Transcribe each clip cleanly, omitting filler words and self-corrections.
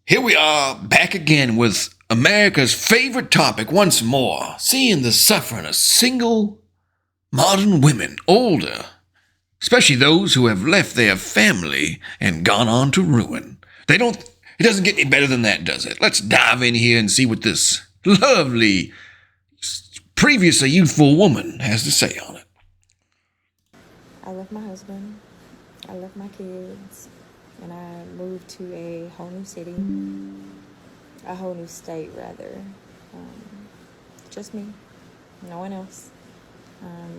Here we are, back again with America's favorite topic once more, seeing the suffering of single modern women, older, especially those who have left their family and gone on to ruin. It doesn't get any better than that, does it? Let's dive in here and see what this lovely, previously youthful woman has to say on it. I left my husband, I left my kids, and I moved to a whole new city, a whole new state, rather. Just me, no one else.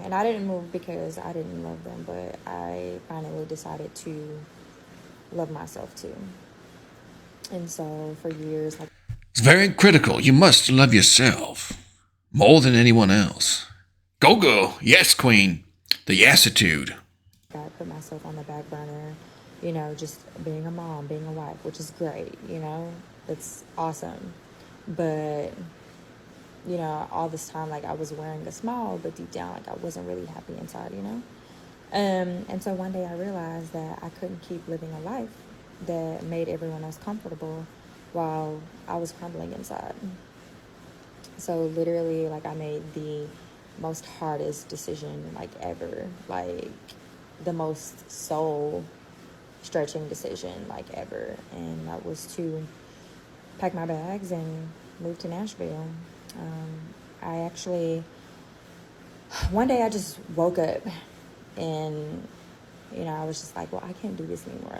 And I didn't move because I didn't love them, but I finally decided to love myself too. And so for years, It's very critical. You must love yourself more than anyone else. Go, go. Yes, queen. The yassitude. I put myself on the back burner, just being a mom, being a wife, which is great, it's awesome. But, all this time, I was wearing a smile, but deep down, I wasn't really happy inside. And so one day I realized that I couldn't keep living a life that made everyone else comfortable while I was crumbling inside. So literally, I made the most hardest decision, ever, the most soul stretching decision, ever. And that was to pack my bags and move to Nashville. I actually, one day I just woke up and, I was just like, well, I can't do this anymore.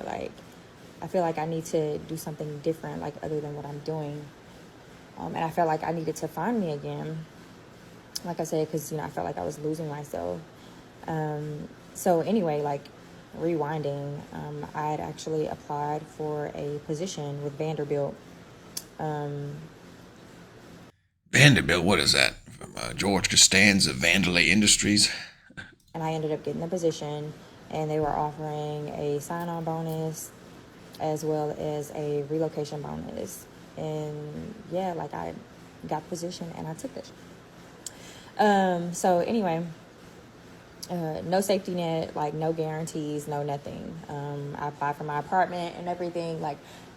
I feel like I need to do something different, other than what I'm doing. And I felt like I needed to find me again. Like I said, because, I felt like I was losing myself. So anyway, rewinding, I had actually applied for a position with Vanderbilt. Vanderbilt, what is that? From George Costanza, Vandelay Industries. And I ended up getting the position, and they were offering a sign-on bonus as well as a relocation bonus. And yeah, I got the position and I took it. So anyway, no safety net, no guarantees, no nothing. I applied for my apartment and everything.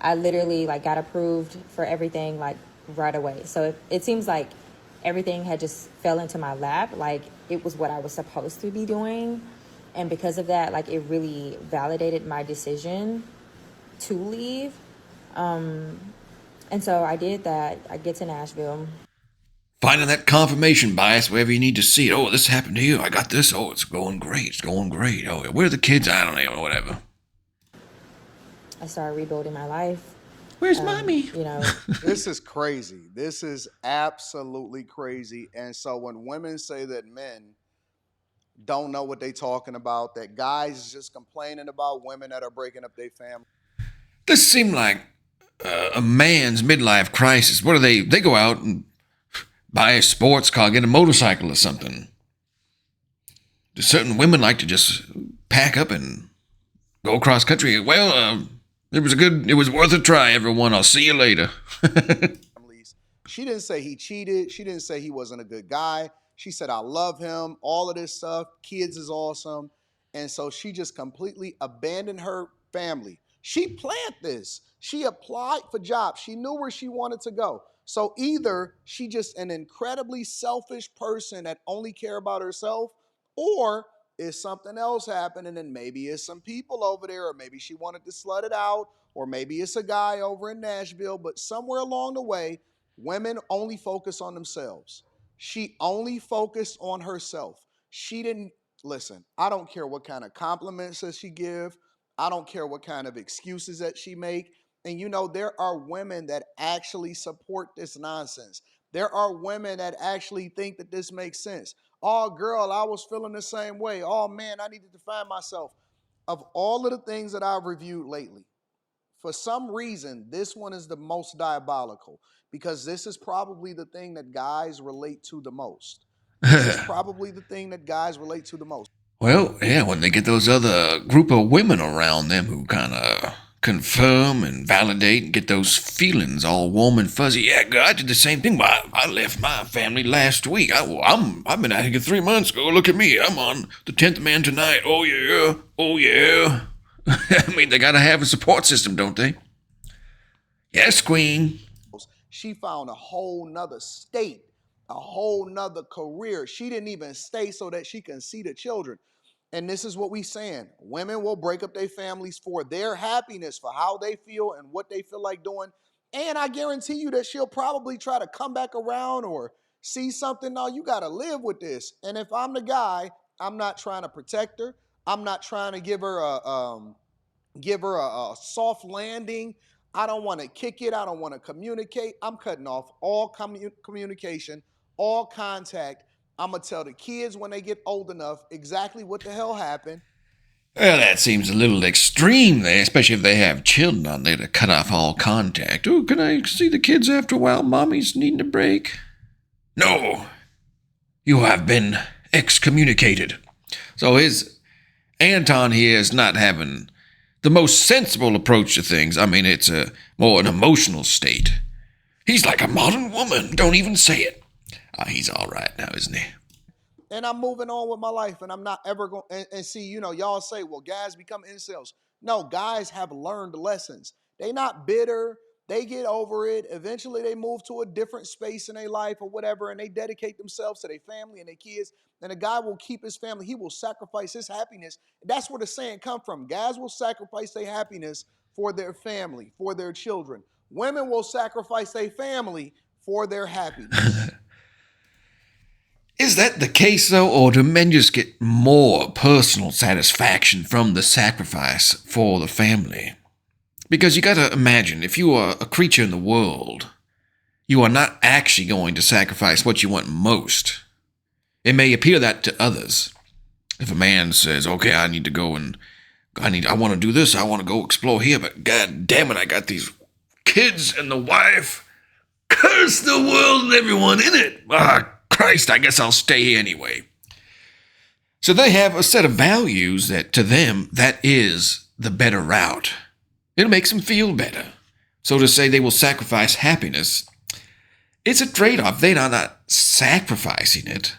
I literally got approved for everything right away. So it seems like everything had just fell into my lap. It was what I was supposed to be doing. And because of that, it really validated my decision to leave. And so I did that. I get to Nashville. Finding that confirmation bias wherever you need to see it. Oh, this happened to you. I got this. Oh, it's going great. It's going great. Oh, where are the kids? I don't know. Whatever. I started rebuilding my life. Where's mommy? This is crazy. This is absolutely crazy. And so when women say that men don't know what they talking about, that guys is just complaining about women that are breaking up their family. This seemed like a man's midlife crisis. What do they? They go out and buy a sports car, get a motorcycle or something. Do certain women like to just pack up and go across country? Well, it was worth a try, everyone. I'll see you later. She didn't say he cheated. She didn't say he wasn't a good guy. She said, I love him, all of this stuff. Kids is awesome. And so she just completely abandoned her family. She planned this. She applied for jobs. She knew where she wanted to go. So either she just an incredibly selfish person that only care about herself, or is something else happening, and maybe it's some people over there, or maybe she wanted to slut it out, or maybe it's a guy over in Nashville. But somewhere along the way, women only focus on themselves. She only focused on herself. She didn't listen. I don't care what kind of compliments that she give. I don't care what kind of excuses that she make. And there are women that actually support this nonsense. There are women that actually think that this makes sense. Oh, girl, I was feeling the same way. Oh, man, I needed to find myself. Of all of the things that I've reviewed lately, for some reason, this one is the most diabolical, because this is probably the thing that guys relate to the most. This is probably the thing that guys relate to the most. Well, yeah, when they get those other group of women around them who kind of confirm and validate and get those feelings all warm and fuzzy. Yeah, girl, I did the same thing. I left my family last week. I've been out here 3 months. Go look at me. I'm on the 10th man tonight. Oh yeah. I mean, they gotta have a support system, don't they? Yes, Queen. She found a whole nother state, a whole nother career. She didn't even stay so that she can see the children. And this is what we saying. Women will break up their families for their happiness, for how they feel and what they feel like doing. And I guarantee you that she'll probably try to come back around or see something. No, you got to live with this. And if I'm the guy, I'm not trying to protect her. I'm not trying to give her a soft landing. I don't want to kick it. I don't want to communicate. I'm cutting off all communication, all contact. I'm going to tell the kids when they get old enough exactly what the hell happened. Well, that seems a little extreme there, especially if they have children on there to cut off all contact. Oh, can I see the kids after a while? Mommy's needing a break. No. You have been excommunicated. So his Anton here is not having the most sensible approach to things. I mean, it's more an emotional state. He's like a modern woman. Don't even say it. He's all right now, isn't he? And I'm moving on with my life, and I'm not ever going. And see, y'all say, well, guys become incels. No, guys have learned lessons. They not bitter. They get over it. Eventually, they move to a different space in their life or whatever, and they dedicate themselves to their family and their kids. And a guy will keep his family. He will sacrifice his happiness. That's where the saying come from. Guys will sacrifice their happiness for their family, for their children. Women will sacrifice their family for their happiness. Is that the case, though, or do men just get more personal satisfaction from the sacrifice for the family? Because you gotta imagine, if you are a creature in the world, you are not actually going to sacrifice what you want most. It may appear that to others. If a man says, okay, I need to go and I want to do this, I want to go explore here, but god damn it, I got these kids and the wife. Curse the world and everyone in it. Christ, I guess I'll stay here anyway. So they have a set of values that to them, that is the better route. It makes them feel better. So to say they will sacrifice happiness, it's a trade-off. They are not sacrificing it.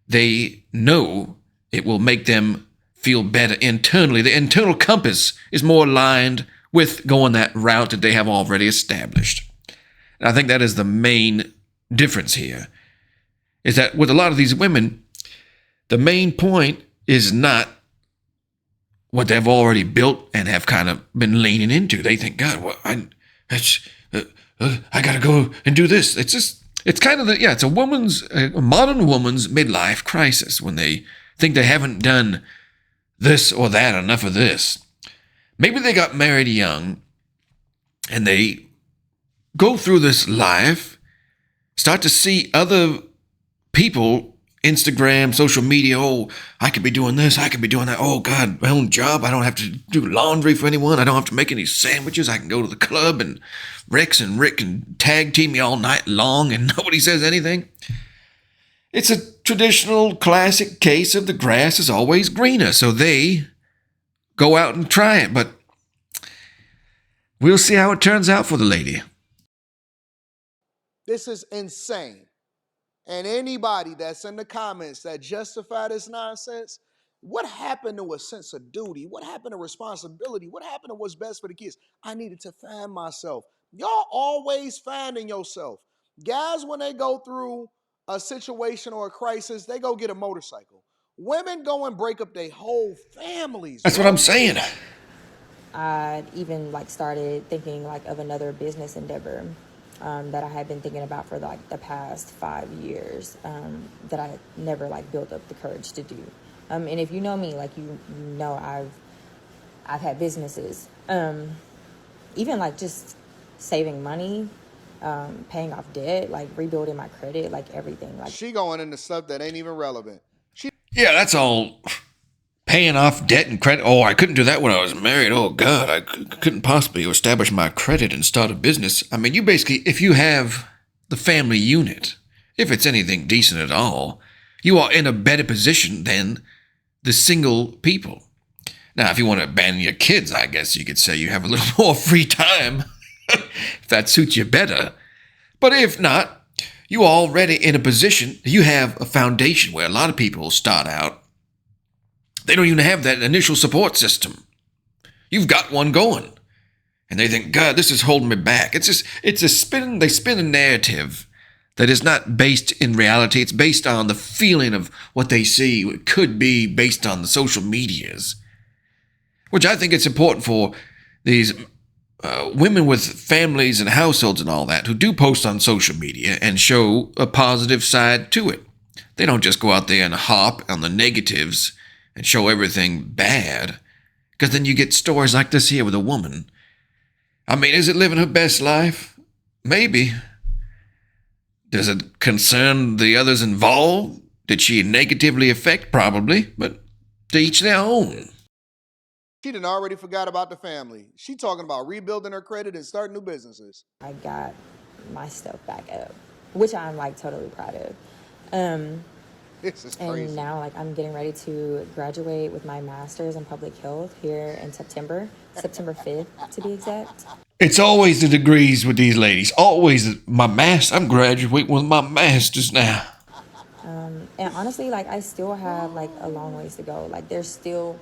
They know it will make them feel better internally. The internal compass is more aligned with going that route that they have already established. And I think that is the main difference here, is that with a lot of these women, the main point is not what they've already built and have kind of been leaning into. They think, God, well, I got to go and do this. It's kind of it's a modern woman's midlife crisis when they think they haven't done this or that, enough of this. Maybe they got married young and they go through this life, start to see other people, Instagram, social media, oh, I could be doing this, I could be doing that. Oh, God, my own job. I don't have to do laundry for anyone. I don't have to make any sandwiches. I can go to the club and Rex and Rick can tag team me all night long and nobody says anything. It's a traditional classic case of the grass is always greener. So they go out and try it. But we'll see how it turns out for the lady. This is insane. And anybody that's in the comments that justify this nonsense, what happened to a sense of duty? What happened to responsibility? What happened to what's best for the kids? I needed to find myself. Y'all always finding yourself. Guys, when they go through a situation or a crisis, they go get a motorcycle. Women go and break up their whole families. That's what I'm saying. I even started thinking of another business endeavor that I had been thinking about for the past 5 years that I never built up the courage to do. And if you know me, you know I've had businesses, even just saving money, paying off debt, rebuilding my credit, everything. She going into stuff that ain't even relevant. Yeah, that's all. Paying off debt and credit. Oh, I couldn't do that when I was married. Oh, God, I couldn't possibly establish my credit and start a business. I mean, you basically, if you have the family unit, if it's anything decent at all, you are in a better position than the single people. Now, if you want to abandon your kids, I guess you could say you have a little more free time, if that suits you better. But if not, you are already in a position, you have a foundation where a lot of people start out. They don't even have that initial support system. You've got one going. And they think, God, this is holding me back. They spin a narrative that is not based in reality. It's based on the feeling of what they see. It could be based on the social medias, which I think it's important for these women with families and households and all that who do post on social media and show a positive side to it. They don't just go out there and hop on the negatives and show everything bad, because then you get stories like this here with a woman. I mean, is it living her best life? Maybe. Does it concern the others involved? Did she negatively affect? Probably, but to each their own. She done already forgot about the family. She talking about rebuilding her credit and starting new businesses. I got my stuff back up, which I'm like totally proud of. This is crazy. And now like I'm getting ready to graduate with my master's in public health here in September 5th to be exact. It's always the degrees with these ladies. Always I'm graduating with my master's now. And honestly, like I still have like a long ways to go. Like there's still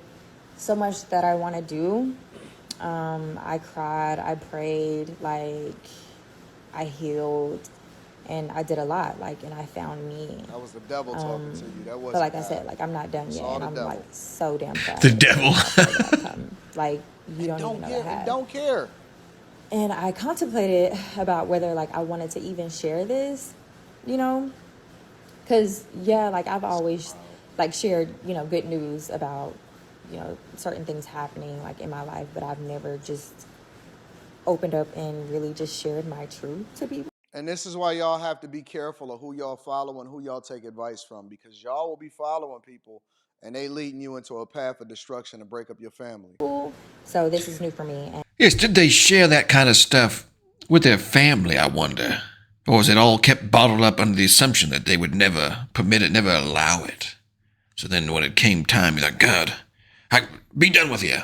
so much that I want to do. I cried, I prayed, like I healed, and I did a lot. Like, and I found me. That was the devil talking to you. That wasn't But like I God. said, like I'm not done yet, and I'm devil. like so damn proud. The of devil. how far that I've come. Like you don't even know care. that I have. Don't care. And I contemplated about whether like I wanted to even share this, you know, because yeah, like I've always like shared, you know, good news about, you know, certain things happening like in my life, but I've never just opened up and really just shared my truth to people. And this is why y'all have to be careful of who y'all follow and who y'all take advice from, because y'all will be following people and they leading you into a path of destruction to break up your family. So this is new for me. And Yes, did they share that kind of stuff with their family, I wonder? Or was it all kept bottled up under the assumption that they would never permit it, never allow it? So then when it came time, you're like, God, be done with you.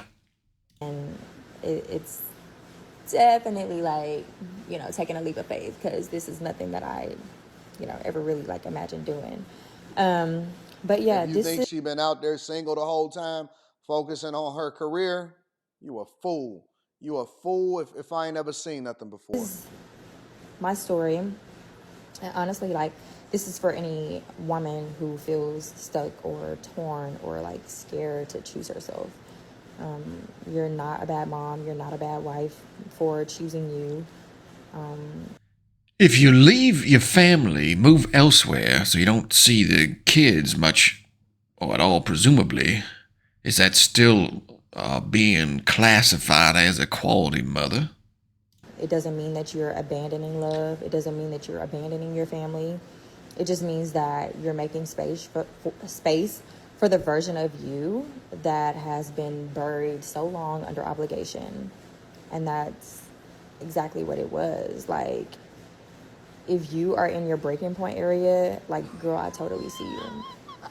And it's definitely like, you know, taking a leap of faith, because this is nothing that I, you know, ever really like imagined doing. But yeah, If you this think is she been out there single the whole time, focusing on her career, you a fool. You a fool if I ain't ever seen nothing before. my story. And honestly, like, this is for any woman who feels stuck or torn or like scared to choose herself. You're not a bad mom. You're not a bad wife for choosing you. If you leave your family, move elsewhere so you don't see the kids much or at all, presumably, is that still being classified as a quality mother? It doesn't mean that you're abandoning love. It doesn't mean that you're abandoning your family. It just means that you're making space for the version of you that has been buried so long under obligation. And that's exactly what it was. Like, if you are in your breaking point area, like, girl, I totally see you.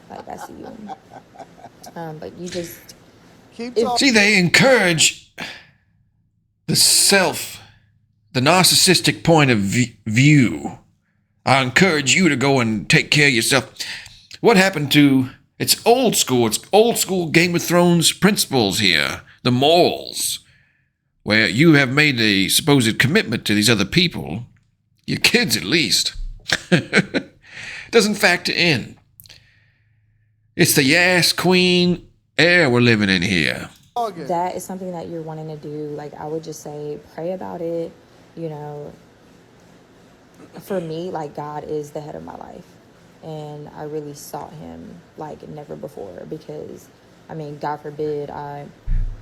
Like, I see you. But you just... Keep talking. See, they encourage the narcissistic point of view. I encourage you to go and take care of yourself. What happened to... It's old school Game of Thrones principles here. The morals. Where you have made a supposed commitment to these other people. Your kids, at least. Doesn't factor in. It's the Yas Queen era we're living in here. That is something that you're wanting to do. Like, I would just say, pray about it. You know, for me, like, God is the head of my life. And I really sought him like never before, because, I mean, God forbid I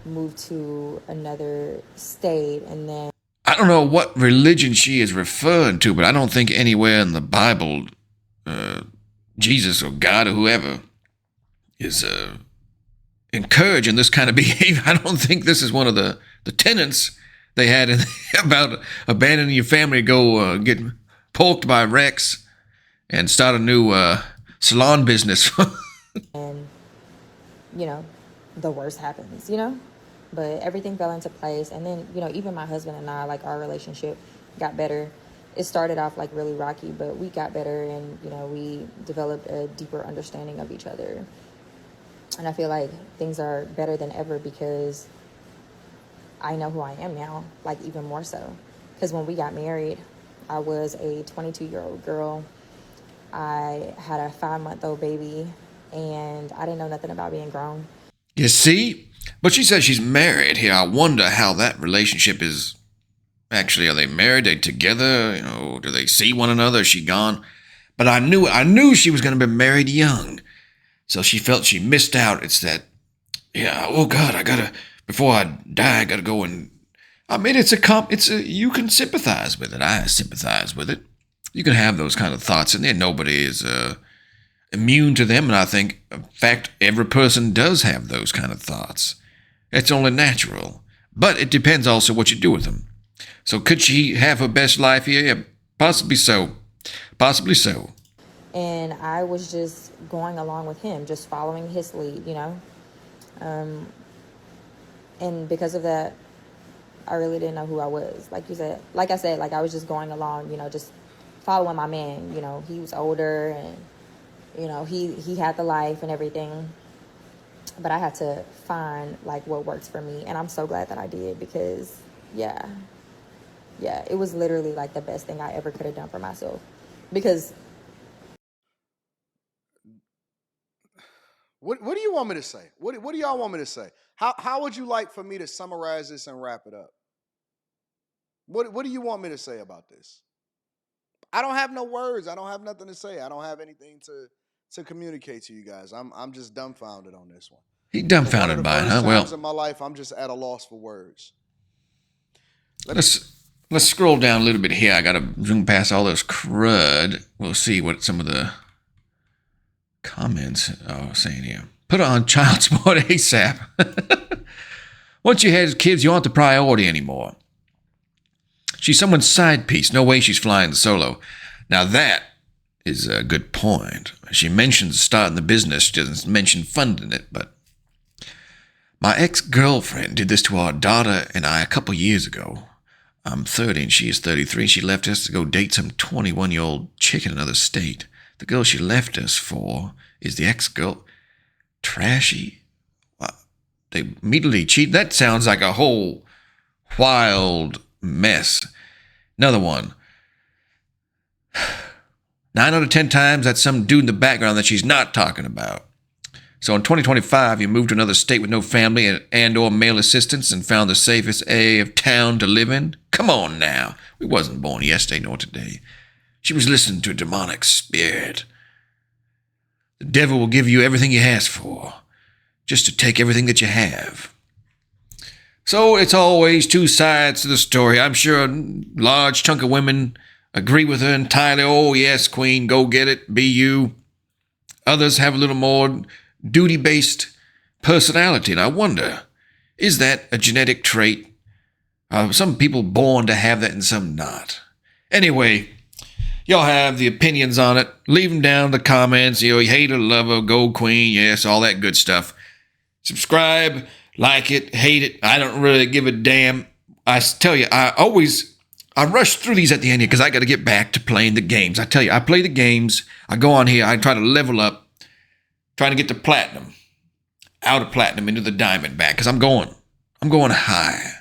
moved to another state and then... I don't know what religion she is referring to, but I don't think anywhere in the Bible, Jesus or God or whoever is encouraging this kind of behavior. I don't think this is one of the tenets they had about abandoning your family to go get poked by Rex and start a new salon business. And, you know, the worst happens, you know? But everything fell into place. And then, you know, even my husband and I, like, our relationship got better. It started off, like, really rocky, but we got better and, you know, we developed a deeper understanding of each other. And I feel like things are better than ever because I know who I am now, like even more so. Because when we got married, I was a 22-year-old girl. I had a 5-month-old baby, and I didn't know nothing about being grown. You see? But she says she's married here. I wonder how that relationship is. Actually, are they married? Are they together? You know, do they see one another? Is she gone? But I knew she was going to be married young. So she felt she missed out. It's that, yeah, oh God, before I die, I gotta go and, I mean, you can sympathize with it. I sympathize with it. You can have those kind of thoughts in there. Nobody is immune to them. And I think, in fact, every person does have those kind of thoughts. It's only natural. But it depends also what you do with them. So could she have her best life here? Yeah, possibly so. Possibly so. And I was just going along with him, just following his lead, you know. And because of that, I really didn't know who I was. Like I said, like I was just going along, you know, just following my man. You know, he was older, and you know, he had the life and everything. But I had to find like what works for me, and I'm so glad that I did, because yeah, it was literally like the best thing I ever could have done for myself. Because What do you want me to say? What do y'all want me to say? How would you like for me to summarize this and wrap it up? What do you want me to say about this? I don't have no words. I don't have nothing to say. I don't have anything to communicate to you guys. I'm just dumbfounded on this one. He dumbfounded by it, huh? Well, in my life, I'm just at a loss for words. let's scroll down a little bit here. I gotta zoom past all this crud. We'll see what some of the comments are saying here. Put on child support ASAP. Once you had kids, you aren't the priority anymore. She's someone's side piece. No way she's flying solo. Now that is a good point. She mentions starting the business. She doesn't mention funding it, but my ex-girlfriend did this to our daughter and I a couple years ago. I'm 30 and she is 33. She left us to go date some 21-year-old chick in another state. The girl she left us for is the ex-girl. Trashy? Wow. They immediately cheat. That sounds like a whole wild mess. Another one. 9 out of 10 times, that's some dude in the background that she's not talking about. So in 2025, you moved to another state with no family and or male assistance and found the safest area of town to live in? Come on now. We wasn't born yesterday nor today. She was listening to a demonic spirit. The devil will give you everything you ask for, just to take everything that you have. So it's always two sides to the story. I'm sure a large chunk of women agree with her entirely. Oh, yes, queen, go get it, be you. Others have a little more duty-based personality, and I wonder, is that a genetic trait? Are some people born to have that and some not? Anyway, y'all have the opinions on it. Leave them down in the comments. You hate her, love her, go queen, yes, all that good stuff. Subscribe, like it, hate it. I don't really give a damn. I tell you, I rush through these at the end here because I got to get back to playing the games. I tell you, I play the games. I go on here. I try to level up, trying to get to platinum, out of platinum into the diamond back, because I'm going high.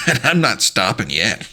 And I'm not stopping yet.